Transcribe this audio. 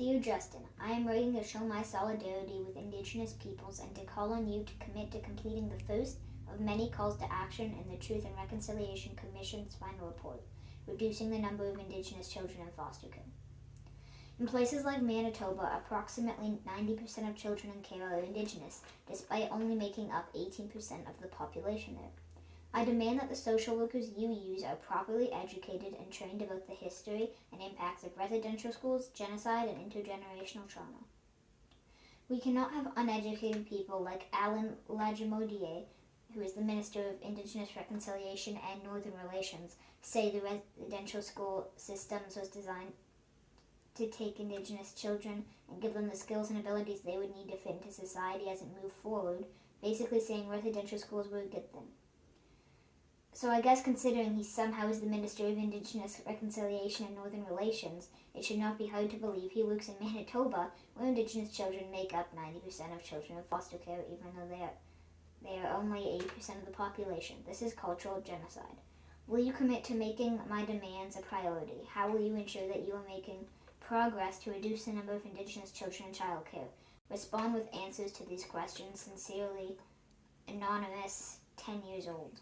Dear Justin, I am writing to show my solidarity with Indigenous peoples and to call on you to commit to completing the first of many calls to action in the Truth and Reconciliation Commission's final report, reducing the number of Indigenous children in foster care. In places like Manitoba, approximately 90% of children in care are Indigenous, despite only making up 18% of the population there. I demand that the social workers you use are properly educated and trained about the history and impacts of residential schools, genocide, and intergenerational trauma. We cannot have uneducated people like Alan Lagimodier, who is the Minister of Indigenous Reconciliation and Northern Relations, say the residential school systems was designed to take Indigenous children and give them the skills and abilities they would need to fit into society as it moved forward, basically saying residential schools were a good thing. So I guess considering he somehow is the Minister of Indigenous Reconciliation and Northern Relations, it should not be hard to believe he works in Manitoba, where Indigenous children make up 90% of children in foster care, even though they are only 80% of the population. This is cultural genocide. Will you commit to making my demands a priority? How will you ensure that you are making progress to reduce the number of Indigenous children in child care? Respond with answers to these questions. Sincerely, Anonymous, 10 years old.